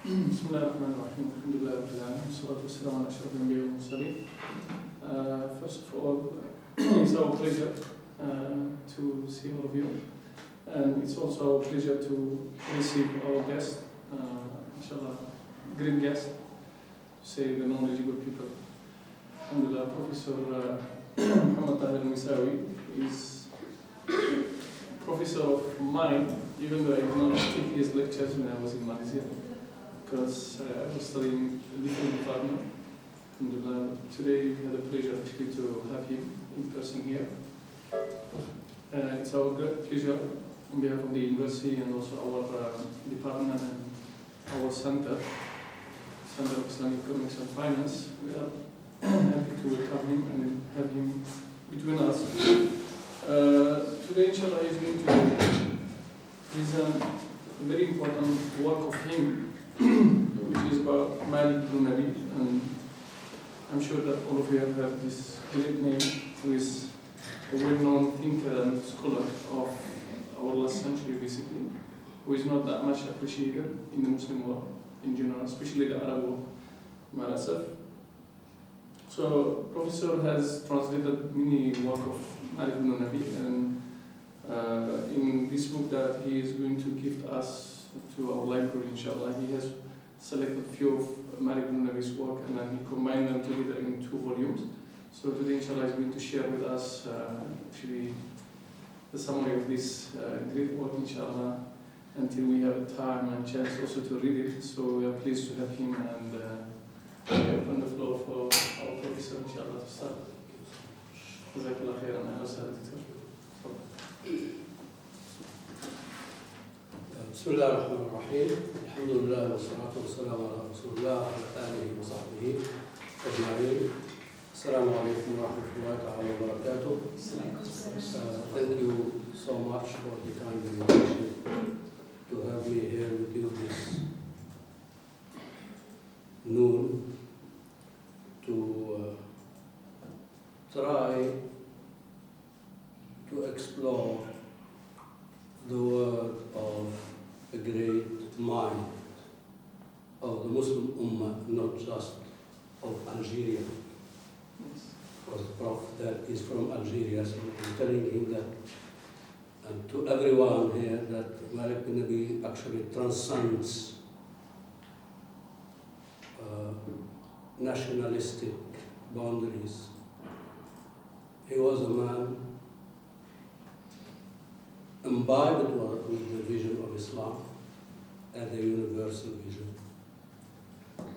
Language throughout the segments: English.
بسم الله الرحمن الرحيم الحمد لله رب العالمين والصلاة والسلام على أشرف الأنبياء والمرسلين. First of all, it's our pleasure to see all of you, and it's also our pleasure to receive our guest, inshallah, great guest, to say the knowledgeable people. Alhamdulillah, Professor Mohamed Mesawi is professor of mine, even though I did not take his lectures when I was in Malaysia, because I was studying a different department. Alhamdulillah, today we had the pleasure actually to have him in person here. It's our great pleasure on behalf of the university and also our department and our Center of Islamic Economics and Finance. We are happy to welcome him and have him between us. Today, inshallah, is going to present a very important work of him, which is about Bennabi, and I'm sure that all of you have heard this great name, who is a well-known thinker and scholar of our last century, basically, who is not that much appreciated in the Muslim world in general, especially the Arab world, Malasaf. So, Professor has translated many work of Bennabi, and in this book that he is going to gift us to our library, inshallah, he has selected a few of Bennabi's work and then he combined them together in 2 volumes. So today, inshallah, is going to share with us actually the summary of this great work, inshallah, until we have time and chance also to read it. So we are pleased to have him, and we open the floor for our professor, inshallah, to start. Jazakallah khairan, ahlan wa sahlan. بسم الله الرحمن الرحيم. الحمد لله والصلاة والسلام على رسول الله وعلى آله وصحبه أجمعين. السلام عليكم ورحمة الله تعالى وبركاته. Thank you so much for the kind invitation to have me here with you this noon to try to explore the work of a great mind of the Muslim Ummah, not just of Algeria. Because the Prof that is from Algeria, so I'm telling him that, and to everyone here, that Bennabi actually transcends nationalistic boundaries. He was a man imbibed with the vision of Islam as a universal vision,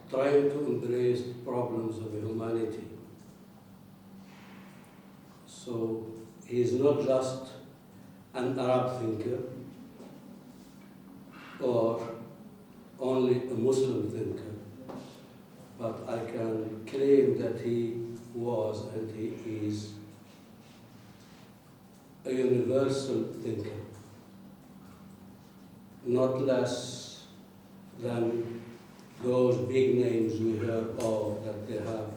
trying to embrace problems of humanity. So he is not just an Arab thinker or only a Muslim thinker, but I can claim that he was and he is a universal thinker, not less than those big names we heard of that they have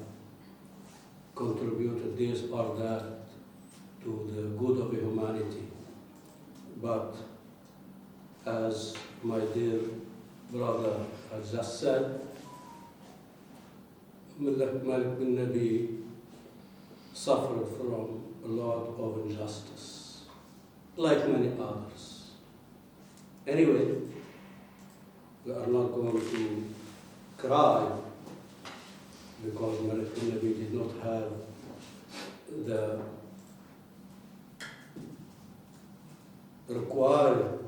contributed this or that to the good of humanity. But as my dear brother has just said, Malike Bennabi suffered from a lot of injustice, like many others. Anyway, we are not going to cry because Malike Bennabi did not have the required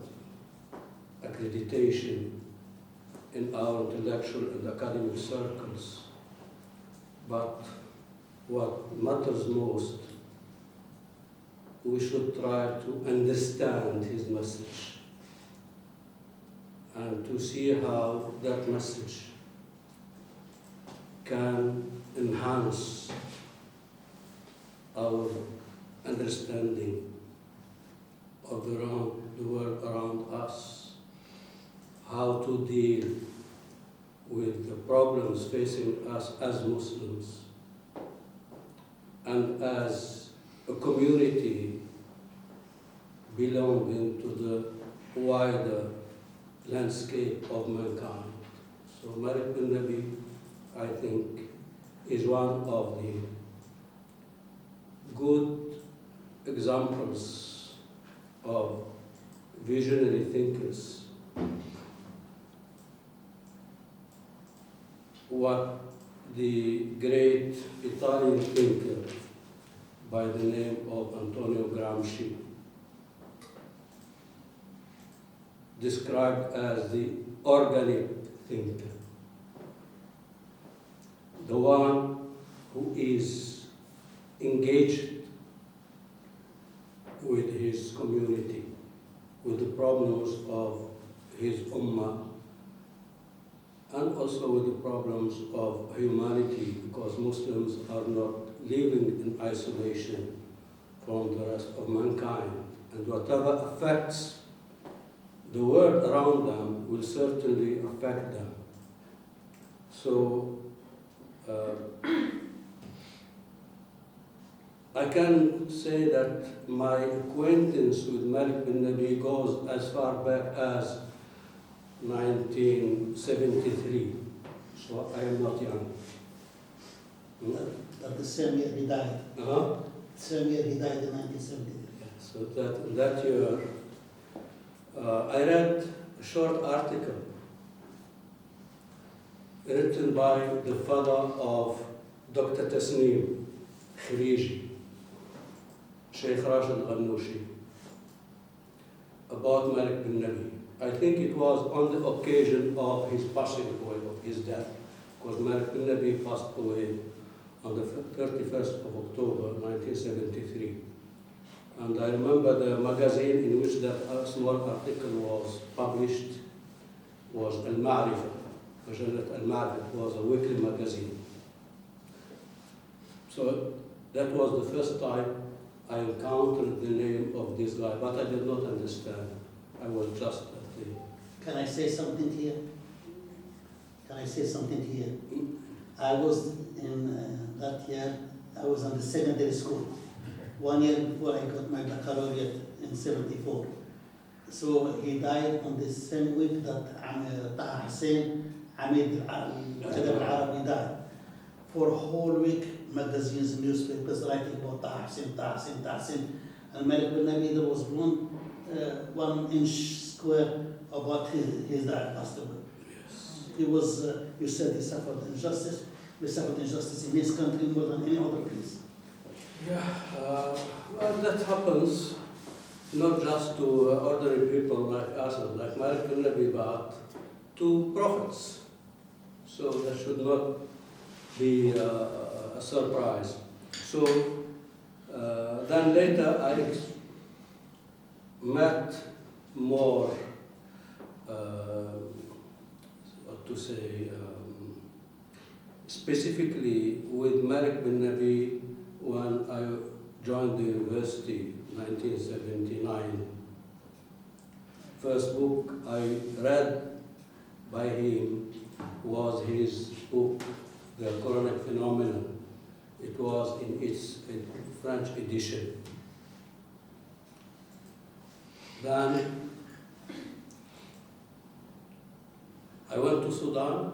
accreditation in our intellectual and academic circles. But what matters most, we should try to understand his message and to see how that message can enhance our understanding of the world around us, how to deal with the problems facing us as Muslims and as a community belonging to the wider landscape of mankind. So Malik Bennabi, I think, is one of the good examples of visionary thinkers. What the great Italian thinker by the name of Antonio Gramsci described as the organic thinker, the one who is engaged with his community, with the problems of his ummah, and also with the problems of humanity, because Muslims are not living in isolation from the rest of mankind. And whatever affects the world around them will certainly affect them. So I can say that my acquaintance with Malik Bennabi goes as far back as 1973, so I am not young. That the same year he died. Same year he died in 1973. So that year, I read a short article written by the father of Dr. Tasneem Khariji, Sheikh Rashid Ghanouchi, about Malik Bennabi. I think it was on the occasion of his passing away, of his death, because Malik Bennabi passed away on the 31st of October 1973. And I remember the magazine in which that small article was published was Al-Ma'rifa. Majalat Al-Ma'rifa was a weekly magazine. So that was the first time I encountered the name of this guy, but I did not understand. I was just at the... Can I say something here? Can I say something here? I was in that year, I was in the secondary school. 1 year before I got my baccalaureate in 74. So he died on the same week that Taha Hussein, Hamid al-Arabi died. For a whole week, magazines, newspapers writing about Taha Hussein, Taha Hussein, Taha Hussein. And Malik Bennabi, there was 1 inch square about his died, passed away. Yes. He was, you said he suffered injustice. We suffered injustice in this country more than any other place. Yeah, well, that happens not just to ordinary people like us, like Malik Bennabi, but to prophets. So that should not be a surprise. So then later I met more, what to say, specifically with Malik Bennabi when I joined the university in 1979. First book I read by him was his book, The Quranic Phenomenon. It was in its French edition. Then I went to Sudan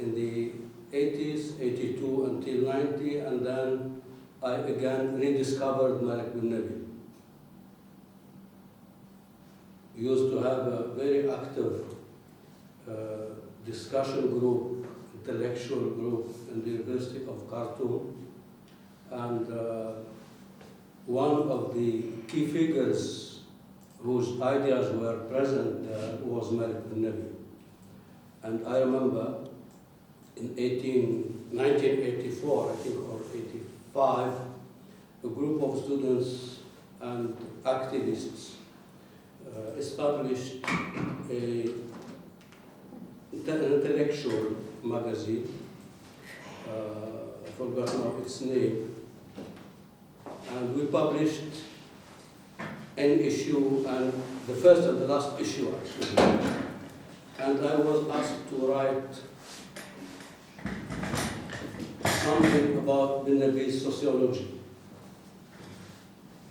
in the 80s, 82 until 90, and then I again rediscovered Malik Bennabi. We used to have a very active discussion group, intellectual group in the University of Khartoum, and one of the key figures whose ideas were present there was Malik Bennabi. And I remember in 1984, I think, or 85, a group of students and activists established an intellectual magazine. I forgot now its name. And we published an issue, and the first and the last issue actually. And I was asked to write something about Bennabi's sociology.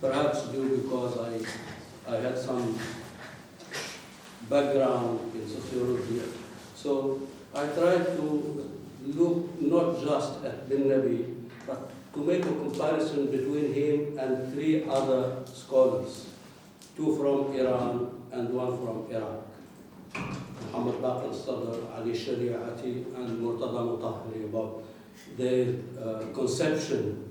Perhaps due because I had some background in sociology So I tried to look not just at Bennabi, but to make a comparison between him and 3 other scholars, 2 from Iran and 1 from Iraq. Mohamed al-Sadr, Ali Shariati, and Murtada Mutahhari, about their conception,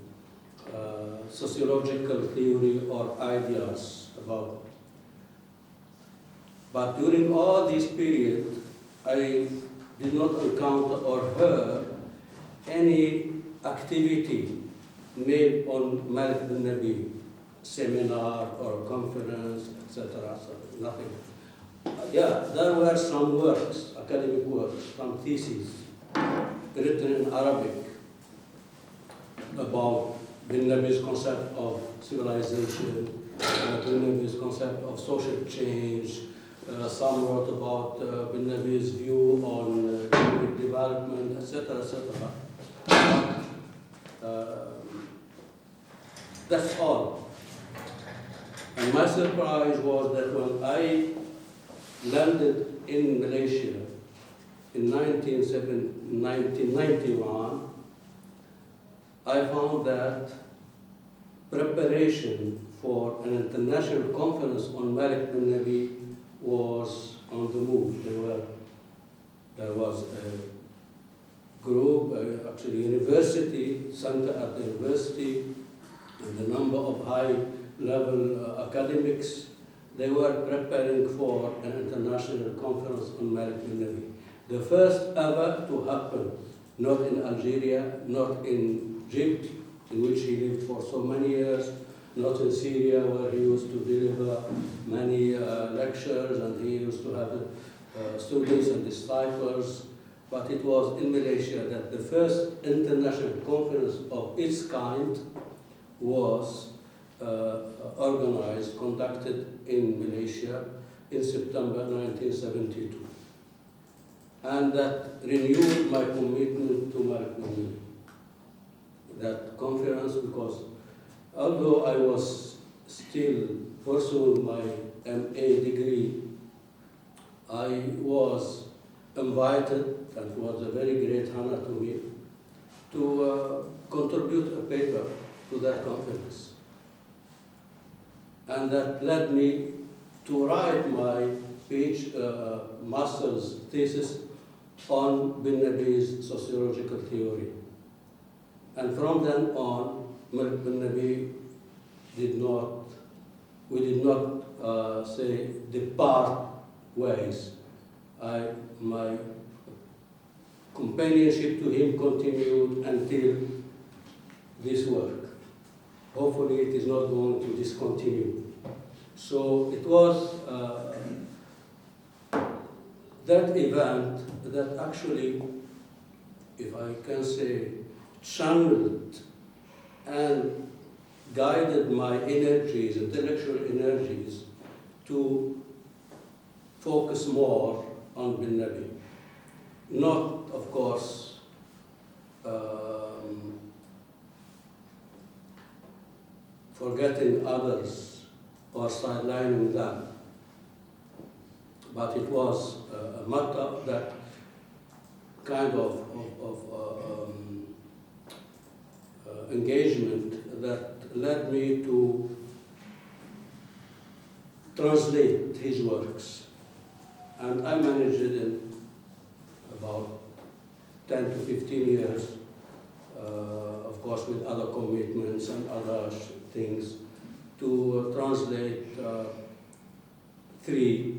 sociological theory or ideas about. But during all this period, I did not encounter or hear any activity made on Malik Bennabi, seminar or conference, etc. So nothing. Yeah, there were some works, academic works, some theses written in Arabic about Bennabi's concept of civilization, Bennabi's concept of social change. Some wrote about Bennabi's view on economic development, etc., etc. That's all. And my surprise was that when I landed in Malaysia in 1991, I found that preparation for an international conference on Malik Bennabi was on the move. There was a group, actually university, center at the university, and a number of high-level academics. They were preparing for an international conference on Malik Bennabi. The first ever to happen, not in Algeria, not in Egypt, in which he lived for so many years, not in Syria, where he used to deliver many lectures and he used to have students and disciples, but it was in Malaysia that the first international conference of its kind was organized, conducted in Malaysia in September 1972. And that renewed my commitment to Malik Bennabi. That conference, because although I was still pursuing my MA degree, I was invited, and it was a very great honor to me, to contribute a paper to that conference. And that led me to write my master's thesis on Bennabi's sociological theory. And from then on, Malik Bennabi we did not say depart ways. My companionship to him continued until this work. Hopefully it is not going to discontinue. So it was that event that actually, if I can say, channeled and guided my energies, intellectual energies, to focus more on Bennabi. Not, of course, forgetting others or sidelining them, but it was a matter that kind of engagement that led me to translate his works. And I managed it in about 10 to 15 years, of course with other commitments and other things, to translate 3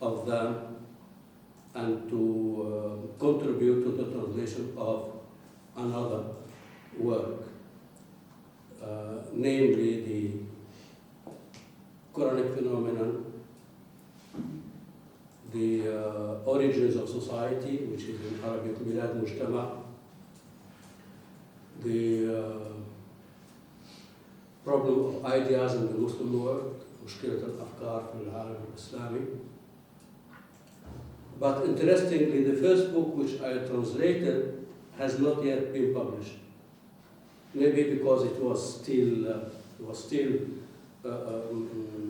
of them and to contribute to the translation of another work, namely the Quranic phenomenon, the origins of society, which is in Arabic Milad Mujtama, the problem of ideas in the Muslim world, مشكلة الأفكار في العالم الإسلامي. But interestingly, the first book which I translated has not yet been published. Maybe because it was still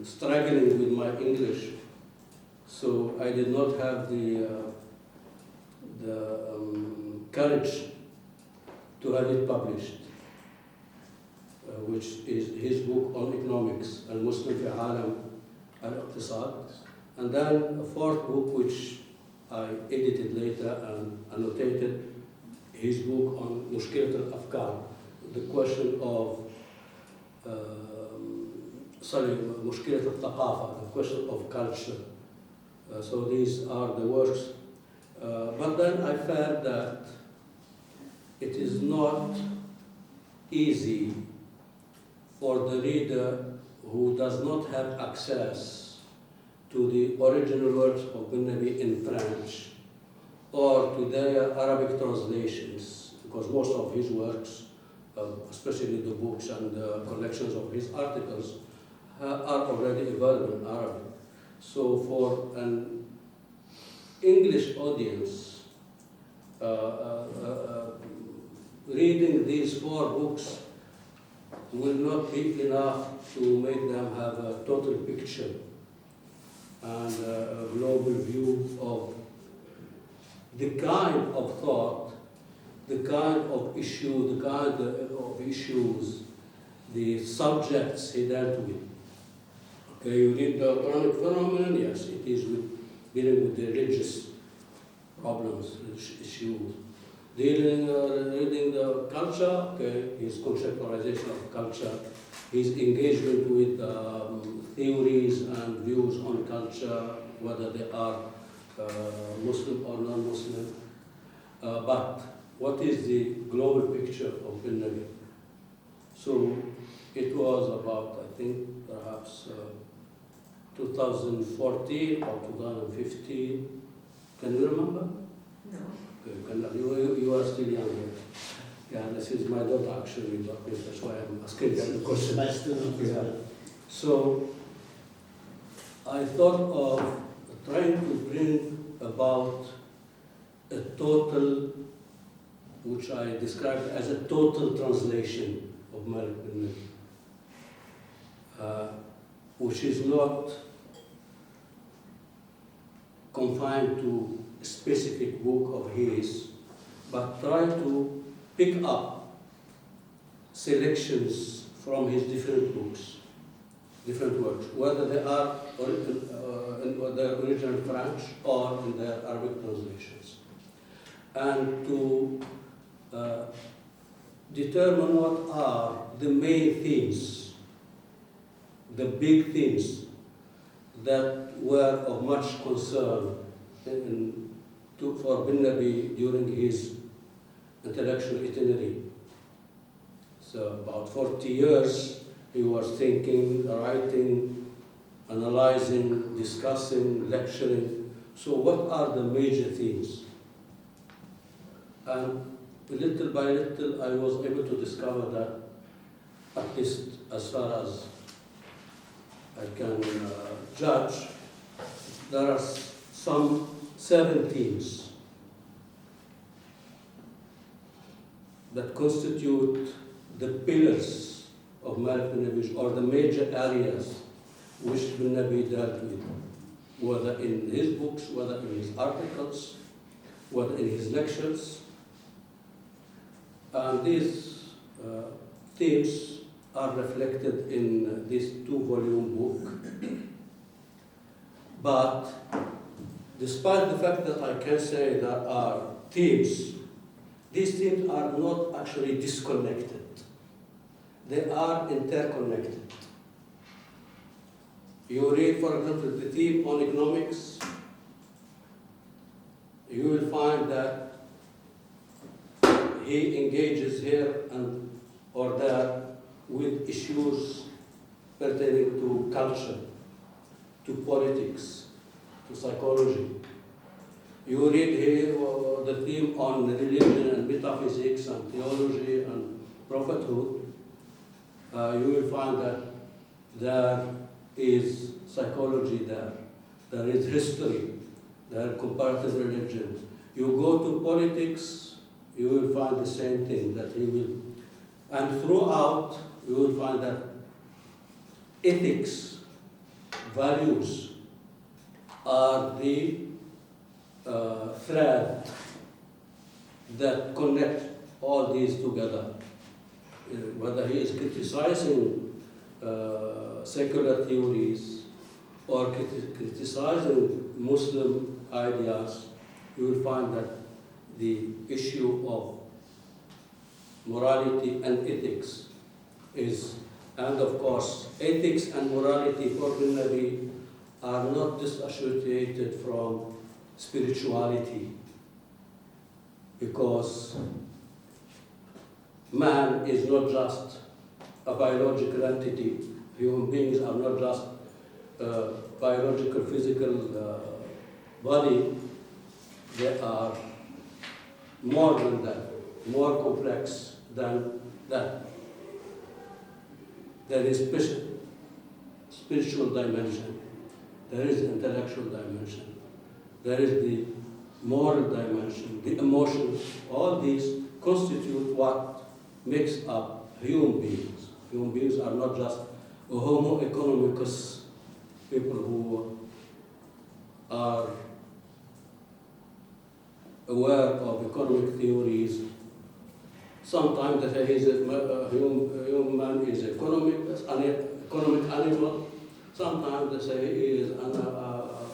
struggling with my English, so I did not have the the courage to have it published, which is his book on economics, Al-Muslim fi Alam al-Iqtisad. And then a fourth book, which I edited later and annotated, his book on Mushkilat al-Afkar, the question of Mushkilat al-Thaqafa, the question of culture. So these are the works. But then I felt that it is not easy for the reader who does not have access to the original works of Bennabi in French or to their Arabic translations, because most of his works, especially the books and the collections of his articles, are already available in Arabic. So for an English audience, reading these four books will not be enough to make them have a total picture and a global view of the kind of thought, the kind of issue, the kind of issues, the subjects he dealt with. Okay, you read the Quranic phenomenon, yes, it is dealing with the religious problems, issues. Reading the culture, okay, his conceptualization of culture, his engagement with theories and views on culture, whether they are Muslim or non-Muslim. But what is the global picture of Bennabi? So it was about, I think, perhaps 2014 or 2015. Can you remember? No. You are still young. Yeah, this is my daughter actually, but that's why I'm asking the question. My student as well. So I thought of trying to bring about a total, which I described as a total translation of Malike Bennabi, which is not confined to a specific book of his, but try to pick up selections from his different books, different works, whether they are in their original French or in their Arabic translations, and to determine what are the main themes, the big themes that were of much concern for Bennabi during his intellectual itinerary. So about 40 years he was thinking, writing, analyzing, discussing, lecturing. So what are the major themes? And little by little I was able to discover that, at least as far as I can judge, there are some 7 themes that constitute the pillars of Malike Bennabi, or the major areas which Bennabi dealt with, whether in his books, whether in his articles, whether in his lectures. And these themes are reflected in this 2-volume book. But despite the fact that I can say there are themes, these themes are not actually disconnected. They are interconnected. You read, for example, the theme on economics, you will find that he engages here and or there with issues pertaining to culture, to politics, to psychology. You read here the theme on religion and metaphysics and theology and prophethood. You will find that there is psychology there. There is history. There is comparative religion. You go to politics, you will find the same thing that he will. And throughout, you will find that ethics, values, are the thread that connect all these together. Whether he is criticizing secular theories or criticizing Muslim ideas, you will find that the issue of morality and ethics is, and of course, ethics and morality for Bennabi are not disassociated from spirituality, because man is not just a biological entity. Human beings are not just a biological, physical body. They are more than that, more complex than that. There is spiritual dimension, there is intellectual dimension, there is the moral dimension, the emotions. All these constitute what makes up human beings. Human beings are not just a homo economicus, people who are aware of economic theories. Sometimes they say human man is an economic animal. Sometimes they say he is a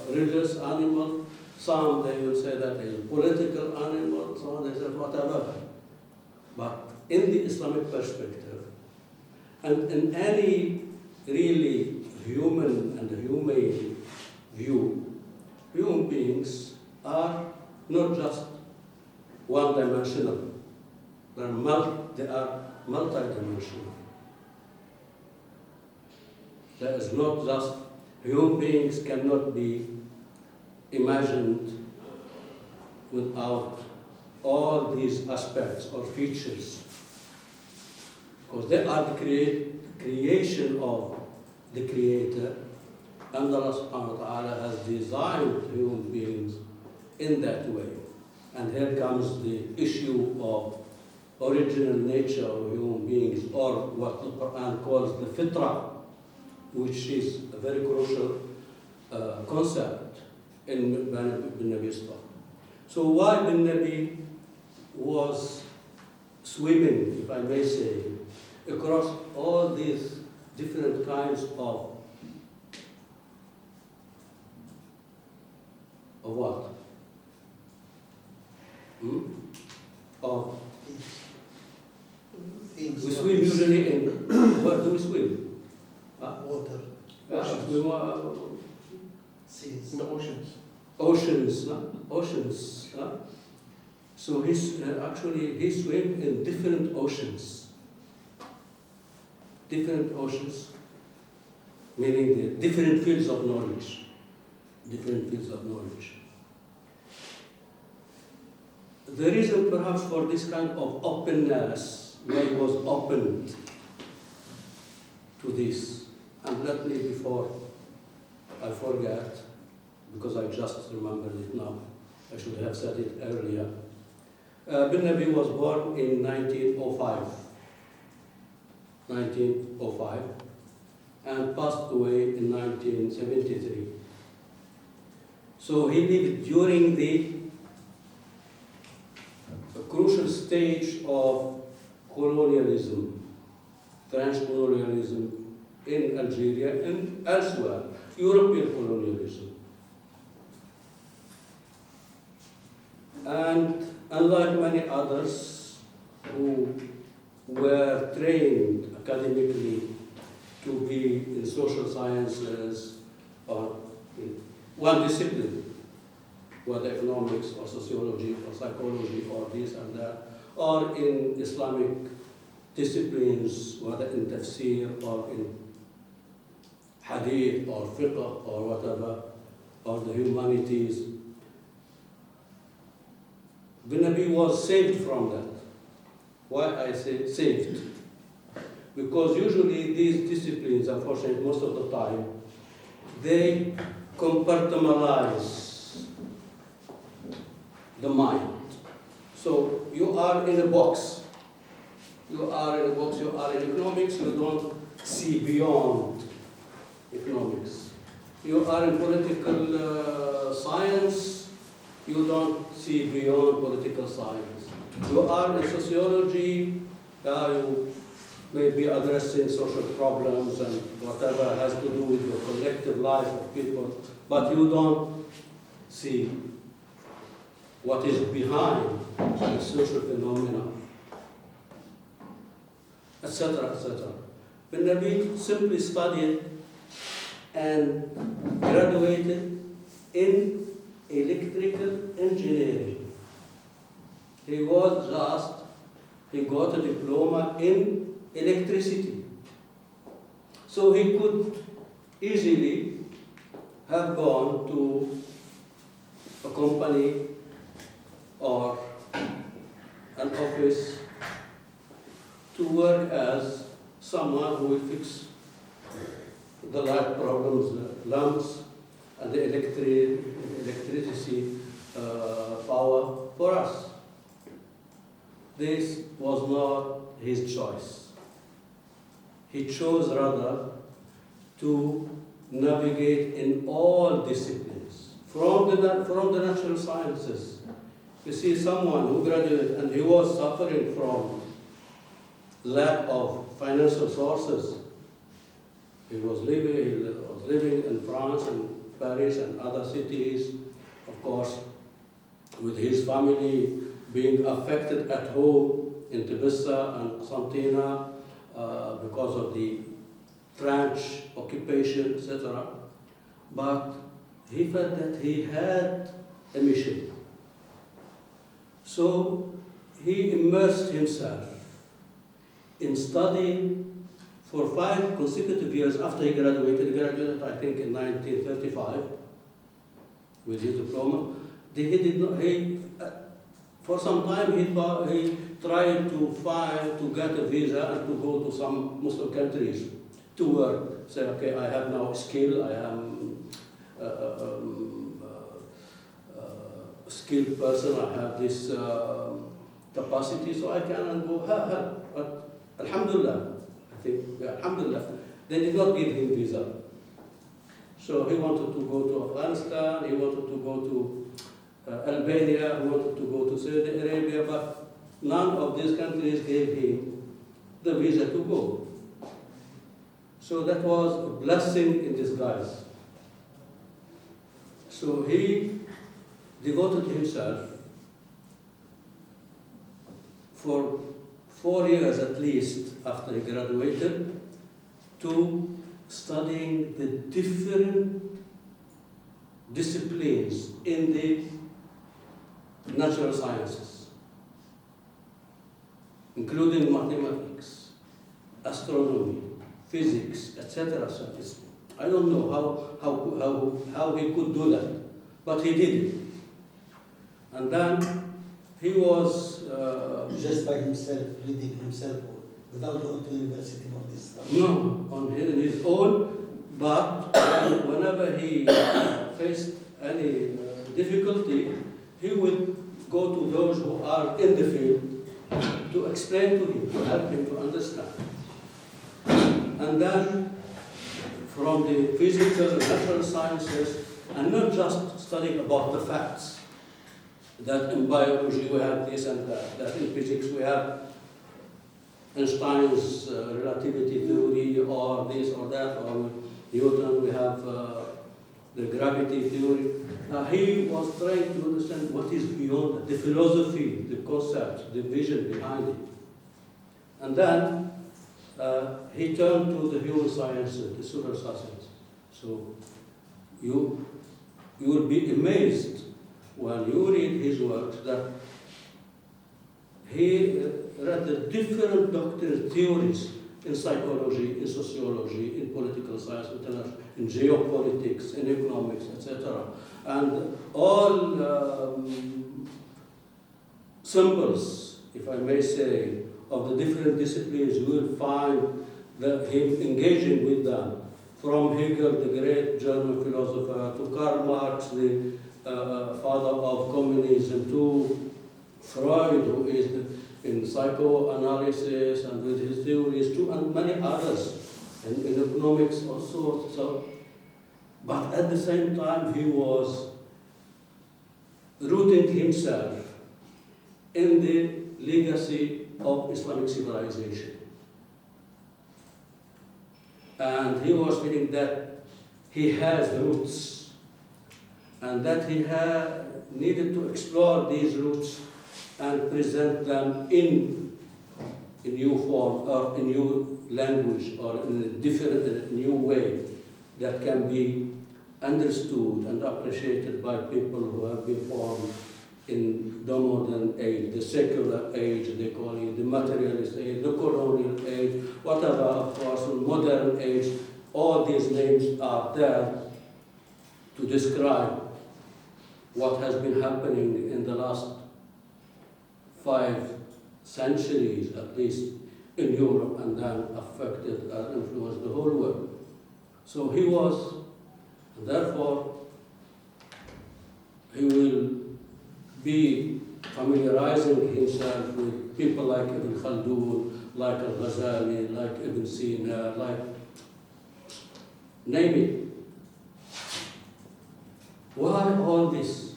religious animal. Some they will say that he is a political animal. Some they say whatever. But in the Islamic perspective, and in any really human and humane view, human beings are not just one-dimensional. They are multi-dimensional. There is not just, human beings cannot be imagined without all these aspects or features, because they are the creation of the Creator, and Allah subhanahu wa ta'ala has designed human beings in that way. And here comes the issue of original nature of human beings, or what the Quran calls the fitra, which is a very crucial concept in Bennabi's talk. So why Bennabi was swimming, if I may say, across all these different kinds of what? Of Things we swim usually in, where do we swim? water, seas. In the oceans. Oceans. So actually he swam in different oceans. Different oceans, meaning the different fields of knowledge. Different fields of knowledge. The reason perhaps for this kind of openness, why he was open to this, and let me, before I forget, because I just remembered it now, I should have said it earlier. Bennabi was born in 1905, and passed away in 1973. So he lived during the crucial stage of colonialism, French colonialism in Algeria and elsewhere, European colonialism. And unlike many others who were trained academically to be in social sciences or in one discipline, whether economics or sociology or psychology or this and that, or in Islamic disciplines, whether in tafsir or in hadith or fiqh or whatever, or the humanities. Bennabi was saved from that. Why I say saved? Because usually these disciplines, unfortunately, most of the time, they compartmentalize the mind. So you are in a box. You are in a box, you are in economics, you don't see beyond economics. You are in political science, you don't see beyond political science. You are in sociology, you may be addressing social problems and whatever has to do with the collective life of people, but you don't see what is behind the social phenomena, etc., etc. Bennabi simply studied and graduated in electrical engineering. He got a diploma in electricity. So he could easily have gone to a company or an office to work as someone who will fix the light problems, the lamps, and the electricity power for us. This was not his choice. He chose rather to navigate in all disciplines, from the natural sciences. You see, someone who graduated and he was suffering from lack of financial sources. He was living in France and Paris and other cities, of course, with his family being affected at home in Tbilisi and Santina because of the French occupation, etc. But he felt that he had a mission. So he immersed himself in studying for 5 consecutive years after he graduated. He graduated, I think, in 1935 with his diploma. For some time he tried to get a visa and to go to some Muslim countries to work. Say, okay, I have now a skill, I am a skilled person, I have this capacity, so I can go. But Alhamdulillah, I think, yeah, Alhamdulillah, they did not give him visa. So he wanted to go to Afghanistan, he wanted to go to Albania, he wanted to go to Saudi Arabia, but none of these countries gave him the visa to go. So that was a blessing in disguise. So he devoted himself for 4 years at least after he graduated to studying the different disciplines in the natural sciences, including mathematics, astronomy, physics, etc. I don't know how he could do that, but he did it. And then he was just by himself, reading himself, without going to university for this stuff. No, on his own, but whenever he faced any difficulty, he would go to those who are in the field to explain to him, to help him to understand. And then from the physical and natural sciences, and not just studying about the facts, that in biology we have this and that in physics we have Einstein's relativity theory, or this or that, or Newton we have the gravity theory. He was trying to understand what is beyond that, the philosophy, the concept, the vision behind it. And then he turned to the human sciences, the social sciences. So you will be amazed when you read his works that he read the different doctrines, theories in psychology, in sociology, in political science, in geopolitics, in economics, etc. And all symbols, if I may say, of the different disciplines, you will find him engaging with them. From Hegel, the great German philosopher, to Karl Marx, the father of communism, to Freud, who is in psychoanalysis and with his theories, to and many others, and in economics also. So, but at the same time, he was rooting himself in the legacy of Islamic civilization. And he was feeling that he has roots and that he needed to explore these roots and present them in a new form or a new language or in a different, new way that can be understood and appreciated by people who have been formed in the modern age, the secular age, they call it, the materialist age, the colonial age, whatever, of course, the modern age. All these names are there to describe what has been happening in the last 5 centuries, at least in Europe, and then affected and influenced the whole world. So he was, therefore, he will be familiarizing himself with people like Ibn Khaldun, like Al-Ghazali, like Ibn Sina, like, name it. Why all this?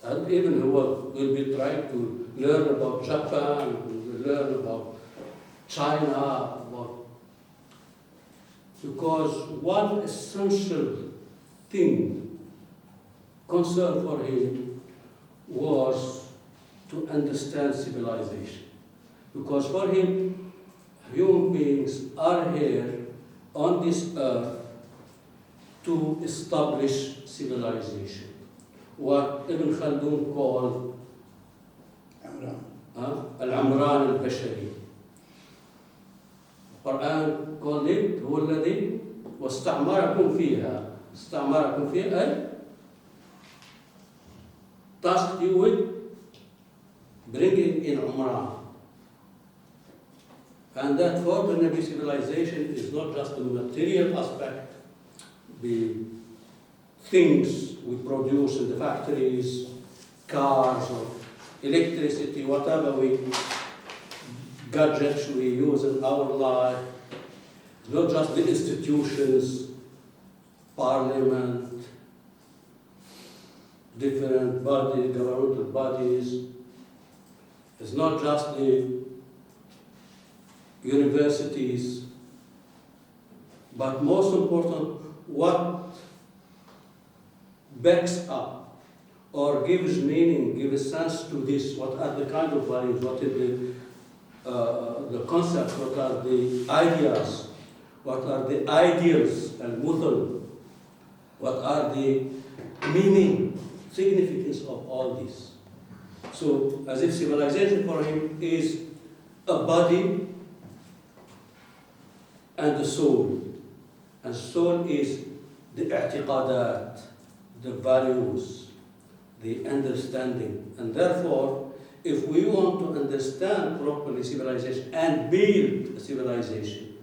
And even who will be trying to learn about Japan, will learn about China, because one essential thing, concern for him, was to understand civilization. Because for him, human beings are here on this earth to establish civilization. What Ibn Khaldun called al-Amran al-Bashari. القرآن called it هو الذي واستعمركم فيها. استعمركم فيها أي tasked you with bringing in Umrah. And that for the Bennabi civilization is not just the material aspect, the things we produce in the factories, cars or electricity, whatever gadgets we use in our life. It's not just the institutions, parliament, different bodies, governmental bodies. It's not just the universities, but most important, what backs up or gives meaning, gives sense to this, what are the kind of values, what is the concepts, what are the ideas, what are the ideals and muthal, what are the meaning, significance of all this. So, as if civilization for him is a body and a soul. And soul is the i'tiqadat, the values, the understanding. And therefore, if we want to understand properly civilization and build a civilization,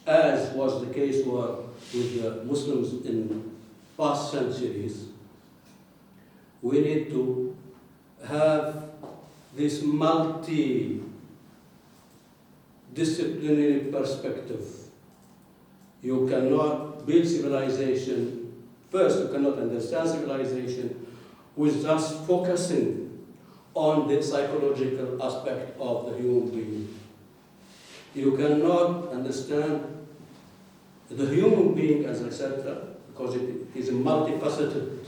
as was the case with the Muslims in past centuries, we need to have this multi-disciplinary perspective. You cannot build civilization, first you cannot understand civilization with just focusing on the psychological aspect of the human being. You cannot understand the human being, as I said, because it is a multifaceted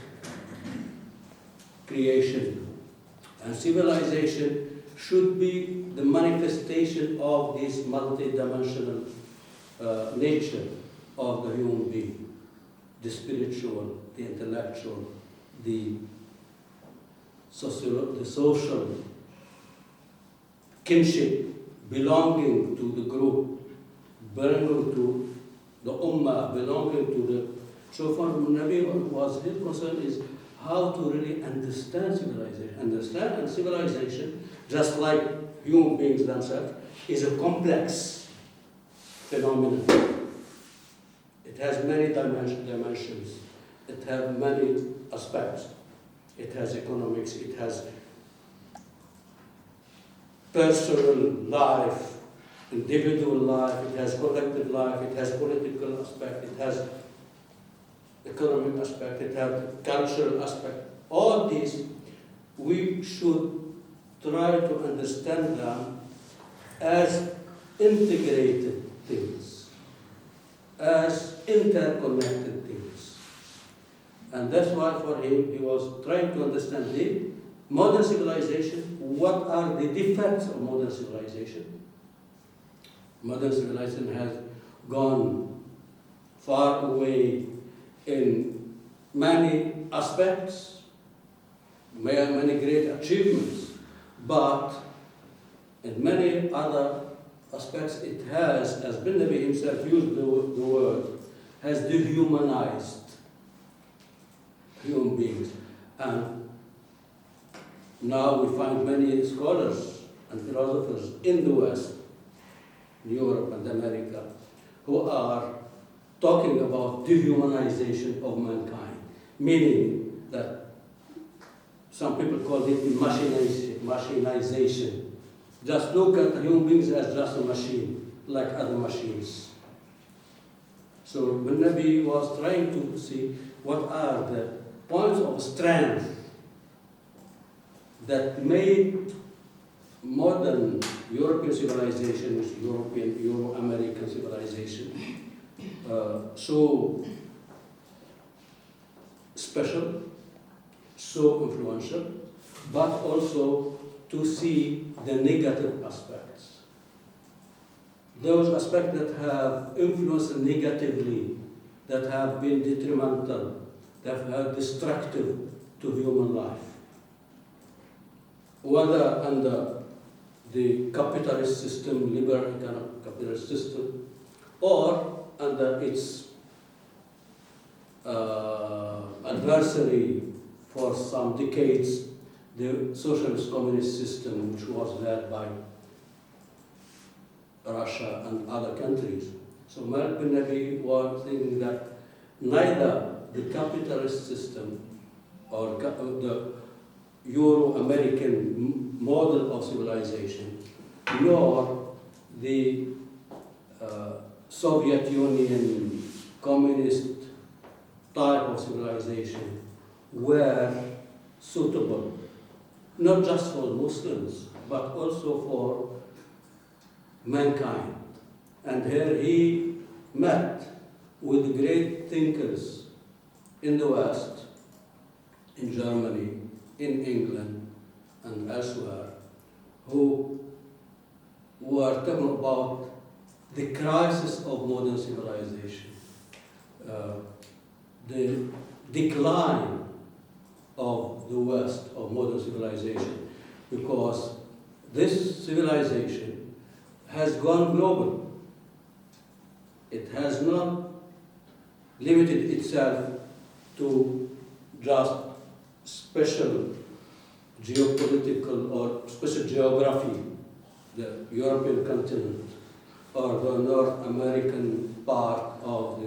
creation. And civilization should be the manifestation of this multidimensional nature of the human being, the spiritual, the intellectual, the social kinship, belonging to the group, belonging to the ummah, belonging to the... So for Nabi, was his concern is how to really understand civilization. Understand civilization, just like human beings themselves, is a complex phenomenon. It has many dimensions. It has many aspects. It has economics, it has personal life, individual life, it has collective life, it has political aspect, it has economic aspect, it has cultural aspect. All these we should try to understand them as integrated things, as interconnected things. And that's why for him, he was trying to understand the modern civilization, what are the defects of modern civilization. Modern civilization has gone far away in many aspects, many great achievements, but in many other aspects it has, as Bennabi himself used the word, has dehumanized human beings. And now we find many scholars and philosophers in the West, Europe and America, who are talking about dehumanization of mankind, meaning that some people call it machinization. Just look at human beings as just a machine, like other machines. So Bennabi was trying to see what are the points of strength that made modern European civilization, European, Euro-American civilization, so special, so influential, but also to see the negative aspects. Those aspects that have influenced negatively, that have been detrimental, that have destructive to human life. Whether under the capitalist system, liberal capitalist system, or under its adversary for some decades, the socialist communist system, which was led by Russia and other countries. So Malik Bennabi was thinking that neither the capitalist system or the Euro-American model of civilization, nor the Soviet Union communist type of civilization were suitable, not just for Muslims, but also for mankind. And here he met with great thinkers in the West, in Germany, in England, and elsewhere, who were talking about the crisis of modern civilization, the decline of the West, of modern civilization, because this civilization has gone global. It has not limited itself to just special geopolitical or special geography, the European continent, or the North American part of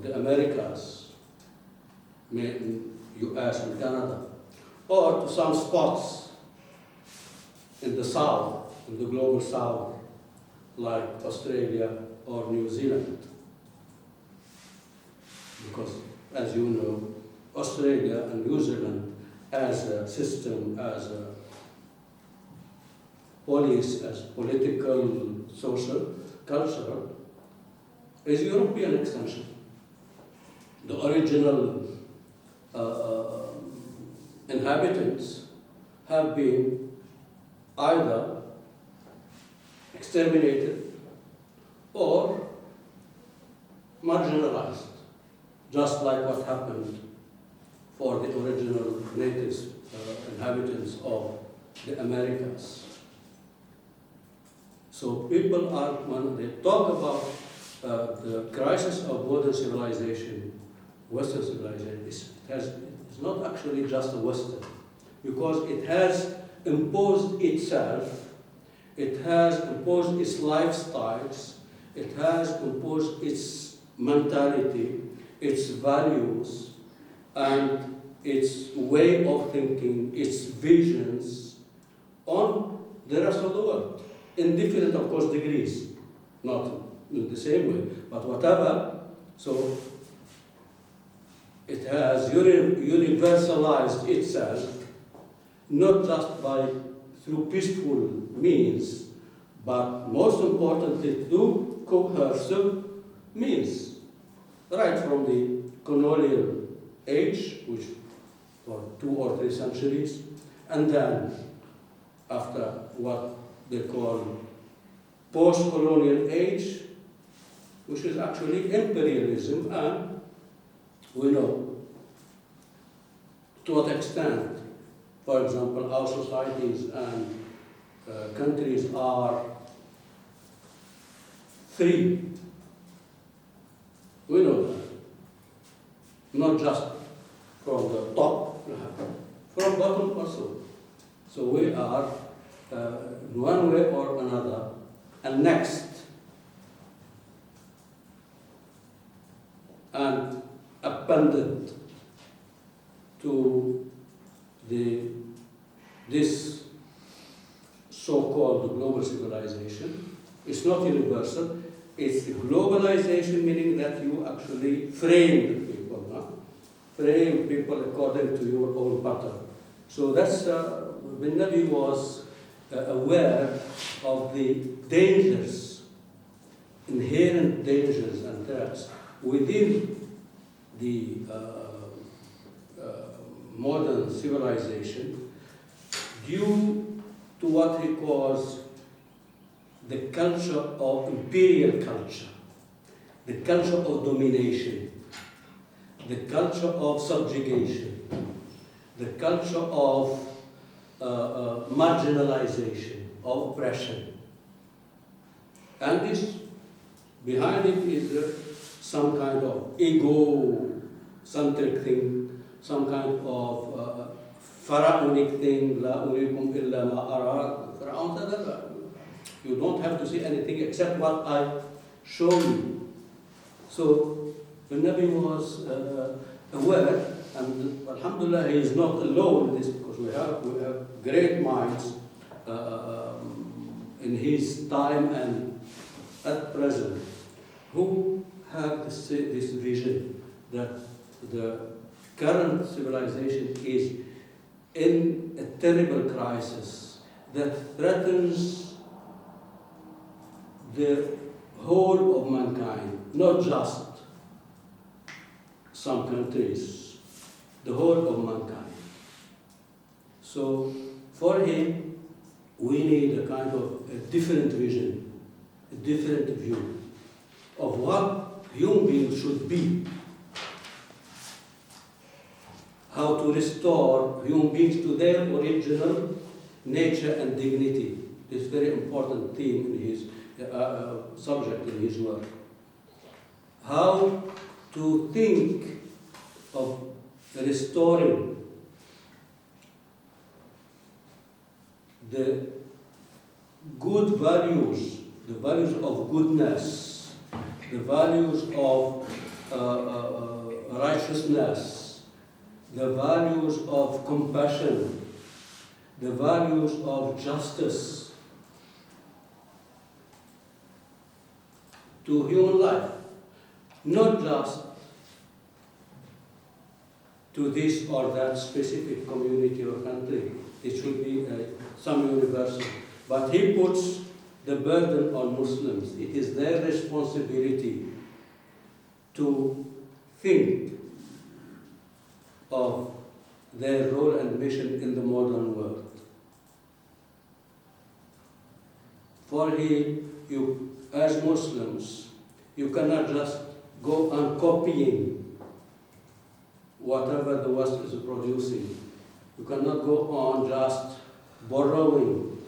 the Americas, US and Canada, or to some spots in the South, in the global South, like Australia or New Zealand. Because, as you know, Australia and New Zealand as a system, as a police, as political, social, cultural, is European extension. The original inhabitants have been either exterminated or marginalized, just like what happened for the original natives, inhabitants of the Americas. So people are, when they talk about the crisis of modern civilization, Western civilization, it's not actually just a Western, because it has imposed itself, it has imposed its lifestyles, it has imposed its mentality, its values, and its way of thinking, its visions on the rest of the world, in different, of course, degrees, not in the same way, but whatever. So it has universalized itself, not just through peaceful means, but most importantly through coercive means, right from the colonial age, which for 2 or 3 centuries, and then after what they call post-colonial age, which is actually imperialism, and we know to what extent, for example, our societies and countries are free. We know that. Not just from the top, from bottom also. So we are, one way or another, annexed and appended to this so-called global civilization. It's not universal. It's the globalization, meaning that you actually frame people, frame people according to your own pattern. So that's, Bennabi was aware of the dangers, inherent dangers and threats within the modern civilization due to what he calls the culture of imperial culture, the culture of domination, the culture of subjugation, the culture of marginalization, of oppression. And this, behind it is some kind of ego-centric thing, some kind of pharaonic thing, La urikum illa ma ara. Pharaoh said, you don't have to see anything except what I show you. So Bennabi was aware, and alhamdulillah, he is not alone in this, because we have great minds in his time and at present who have this vision that the current civilization is in a terrible crisis that threatens the whole of mankind, not just some countries, the whole of mankind. So for him, we need a kind of a different vision, a different view of what human beings should be, how to restore human beings to their original nature and dignity. This very important theme in his subject in his work. How to think of restoring the good values, the values of goodness, the values of righteousness, the values of compassion, the values of justice to human life, not just to this or that specific community or country. It should be some universal. But he puts the burden on Muslims. It is their responsibility to think of their role and mission in the modern world. For you, as Muslims, you cannot just go on copying whatever the West is producing. You cannot go on just borrowing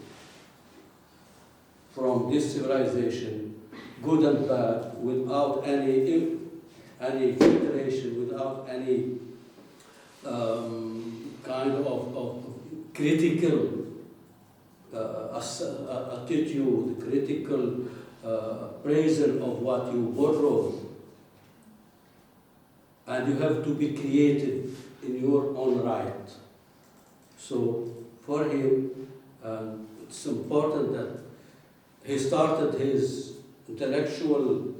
from this civilization, good and bad, without any filtration, without any kind of critical attitude, critical appraisal of what you borrow. And you have to be creative in your own right. So for him, it's important that he started his intellectual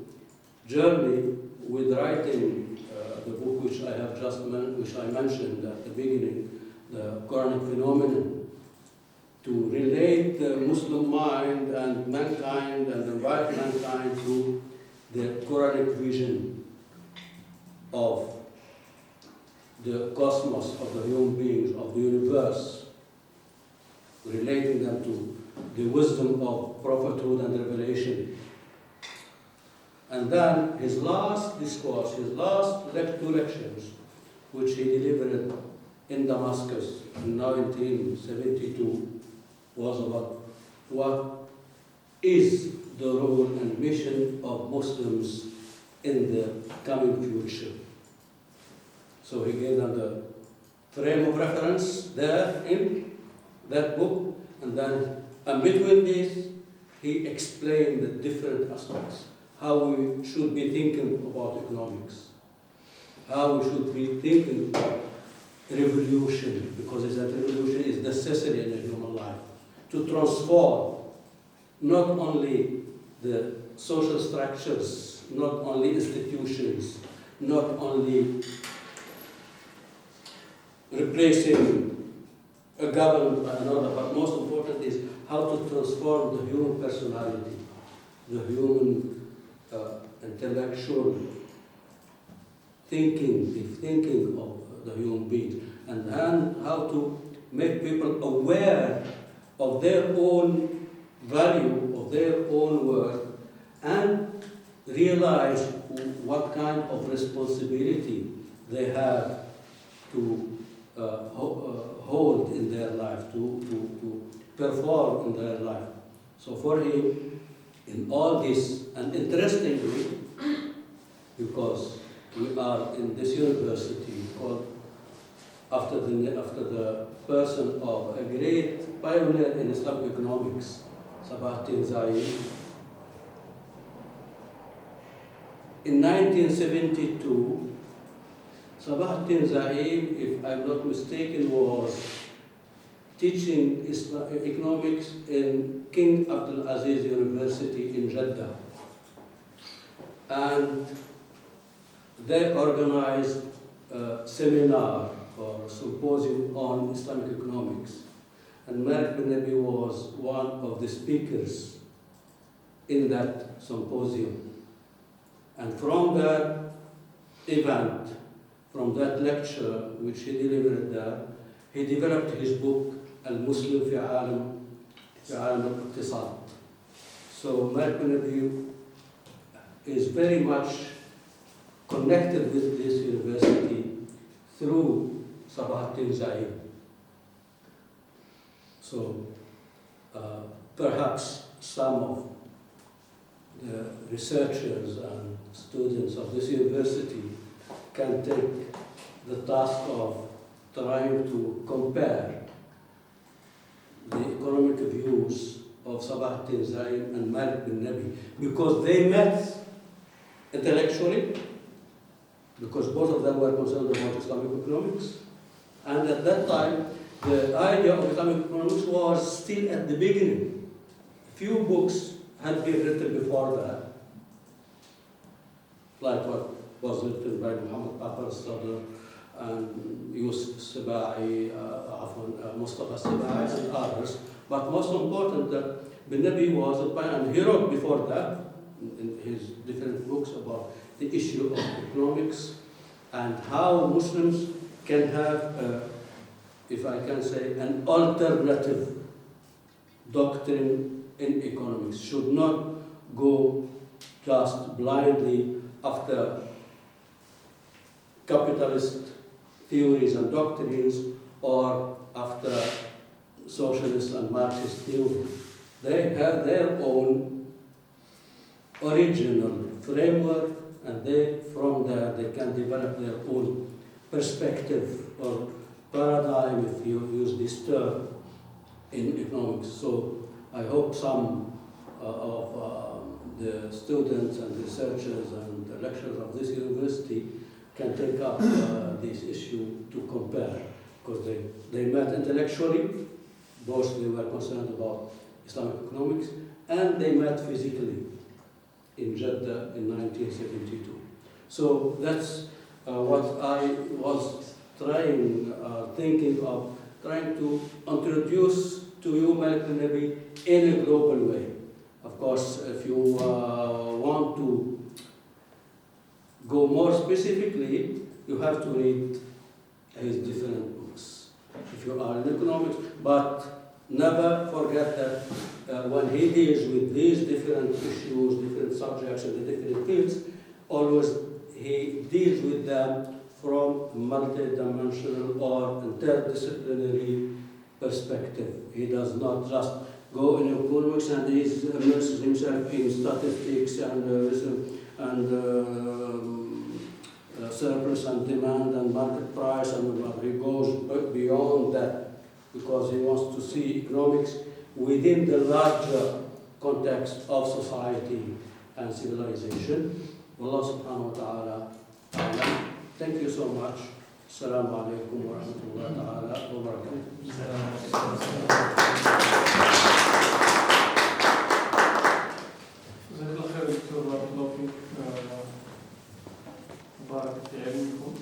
journey with writing the book which which I mentioned at the beginning, the Quranic phenomenon, to relate the Muslim mind and mankind and invite mankind to the Quranic vision of the cosmos, of the human beings, of the universe, relating them to the wisdom of prophethood and revelation. And then his last discourse, his last two lectures, which he delivered in Damascus in 1972, was about what is the role and mission of Muslims in the coming future. So he gave them the frame of reference there in that book, and then in between this, he explained the different aspects, how we should be thinking about economics, how we should be thinking about revolution, because that revolution is necessary in a human life, to transform not only the social structures, not only institutions, not only replacing a government by another, but most important is how to transform the human personality, the human intellectual thinking of the human being, and then how to make people aware of their own value, of their own worth, and realize what kind of responsibility they have to hold in their life, to perform in their life. So for him, in all this, and interestingly, because we are in this university called after the person of a great pioneer in Islamic economics, Sabahattin Zaid. In 1972, Sabahattin Zaid, if I'm not mistaken, was teaching economics in King Abdul Aziz University in Jeddah. And they organized a seminar or symposium on Islamic economics. And Malike Bennabi was one of the speakers in that symposium. And from that event, from that lecture which he delivered there, he developed his book, Al-Muslim fi Alam al-Iqtisad. So Malike Bennabi is very much connected with this university through Sabahattin Zaid. So perhaps some of the researchers and students of this university can take the task of trying to compare the economic views of Sabahattin Zaid and Malike Bennabi, because they met intellectually, because both of them were concerned about Islamic economics. And at that time, the idea of Islamic economics was still at the beginning. Few books had been written before that, like what was written by Mohamed Sadr and Yusuf Sibai, Mustafa Sibai and others. But most important, that Bennabi was a pioneer, and he wrote before that in his different books about the issue of economics and how Muslims can have, if I can say, an alternative doctrine in economics. Should not go just blindly after capitalist theories and doctrines or after socialist and Marxist theories. They have their own original framework, and from there they can develop their own perspective or paradigm, if you use this term, in economics. So I hope some of the students and researchers and the lecturers of this university can take up this issue to compare, because they met intellectually, both they were concerned about Islamic economics, and they met physically in Jeddah in 1972. So that's what I was thinking of trying to introduce to you Malik Bennabi in a global way. Of course, if you want to go more specifically, you have to read his different books. If you are in economics, but never forget that when he deals with these different issues, different subjects, and the different fields, always he deals with them from multidimensional or interdisciplinary perspective. He does not just go in economics and he immerses himself in statistics and surplus and demand and market price, and he goes beyond that because he wants to see economics within the larger context of society and civilization. Allah subhanahu wa ta'ala. Thank you so much. Assalamu alaikum wa rahmatullahi ta'ala wa barakatuh. جزاك الله خير دكتور بارك الله فيك. مبارك في علمكم.